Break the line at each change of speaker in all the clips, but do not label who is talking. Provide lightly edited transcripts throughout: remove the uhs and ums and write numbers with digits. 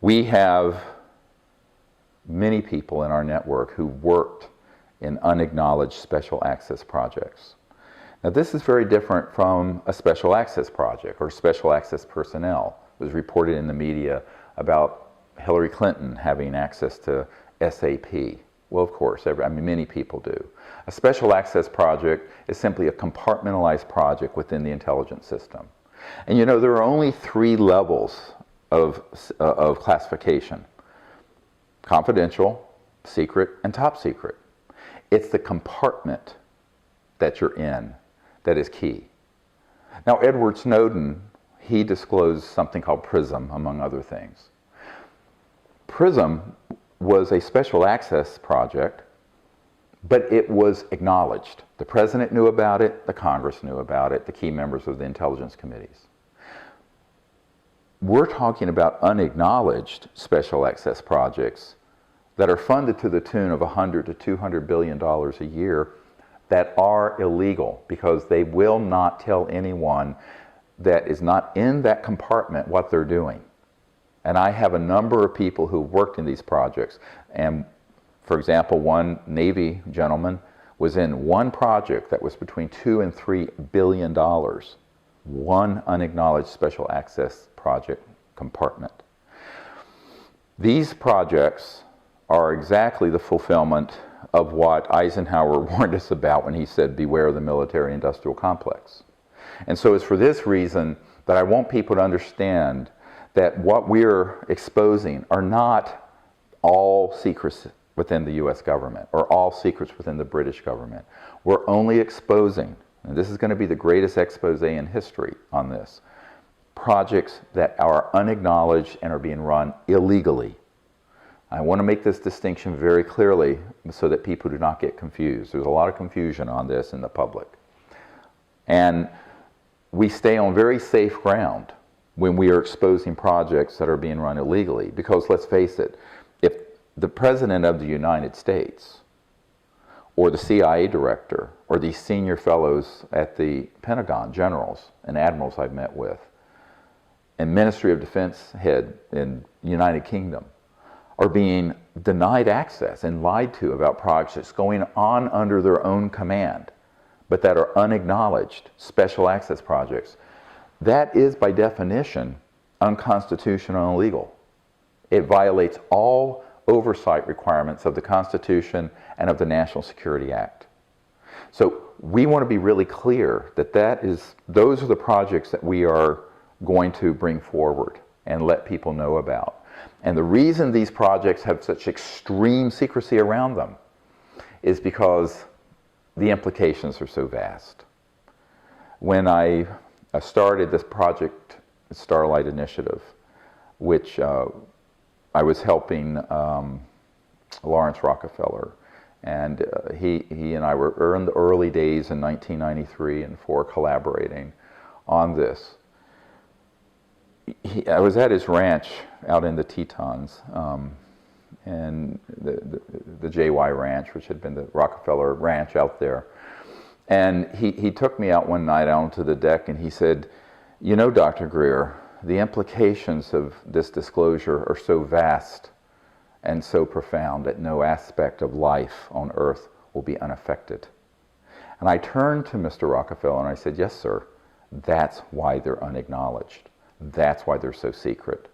We have many people in our network who worked in unacknowledged special access projects. Now this is very different from a special access project or special access personnel. It was reported in the media about Hillary Clinton having access to SAP. Well, of course, many people do. A special access project is simply a compartmentalized project within the intelligence system. And you know, there are only 3 levels of classification: confidential, secret, and top secret. It's the compartment that you're in that is key. Now, Edward Snowden, he disclosed something called PRISM, among other things. PRISM was a special access project, but it was acknowledged. The president knew about it, the Congress knew about it, the key members of the intelligence committees. We're talking about unacknowledged special access projects that are funded to the tune of $100 to $200 billion a year that are illegal because they will not tell anyone that is not in that compartment what they're doing. And I have a number of people who worked in these projects. And for example, one Navy gentleman was in one project that was between $2 and $3 billion. One unacknowledged special access project compartment. These projects are exactly the fulfillment of what Eisenhower warned us about when he said, beware of the military-industrial complex. And so it's for this reason that I want people to understand that what we're exposing are not all secrets within the US government or all secrets within the British government. We're only exposing, and this is going to be the greatest expose in history on this, projects that are unacknowledged and are being run illegally. I want to make this distinction very clearly so that people do not get confused. There's a lot of confusion on this in the public. And we stay on very safe ground when we are exposing projects that are being run illegally. Because let's face it, if the President of the United States or the CIA director or these senior fellows at the Pentagon, generals and admirals I've met with, and Ministry of Defense head in the United Kingdom, are being denied access and lied to about projects going on under their own command, but that are unacknowledged special access projects, that is by definition unconstitutional and illegal. It violates all oversight requirements of the Constitution and of the National Security Act. So we want to be really clear that those are the projects that we are going to bring forward and let people know about. And the reason these projects have such extreme secrecy around them is because the implications are so vast. When I started this project, Starlight Initiative, which I was helping Lawrence Rockefeller, and he and I were in the early days in 1993 and 4 collaborating on this. I was at his ranch out in the Tetons, and the JY Ranch, which had been the Rockefeller Ranch out there. And he took me out one night out onto the deck and he said, you know, Dr. Greer, the implications of this disclosure are so vast and so profound that no aspect of life on earth will be unaffected. And I turned to Mr. Rockefeller and I said, yes, sir, that's why they're unacknowledged. That's why they're so secret.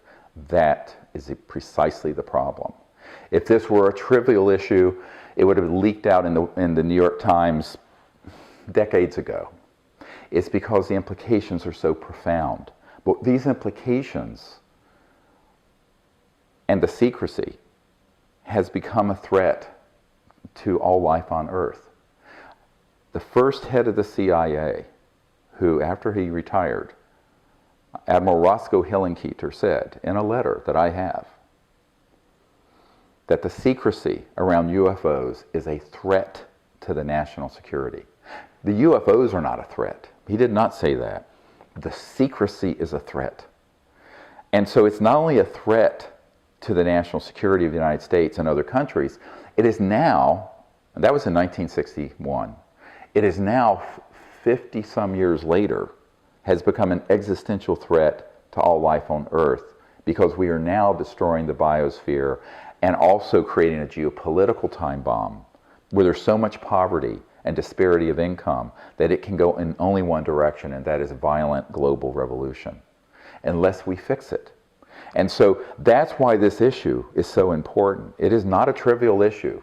That is precisely the problem. If this were a trivial issue, it would have leaked out in the New York Times decades ago. It's because the implications are so profound. But these implications and the secrecy has become a threat to all life on Earth. The first head of the CIA, who after he retired, Admiral Roscoe Hillenkoetter, said in a letter that I have that the secrecy around UFOs is a threat to the national security. The UFOs are not a threat. He did not say that. The secrecy is a threat. And so it's not only a threat to the national security of the United States and other countries, it is now, and that was in 1961, it is now 50 some years later, has become an existential threat to all life on Earth because we are now destroying the biosphere and also creating a geopolitical time bomb where there's so much poverty and disparity of income that it can go in only one direction, and that is violent global revolution, unless we fix it. And so that's why this issue is so important. It is not a trivial issue.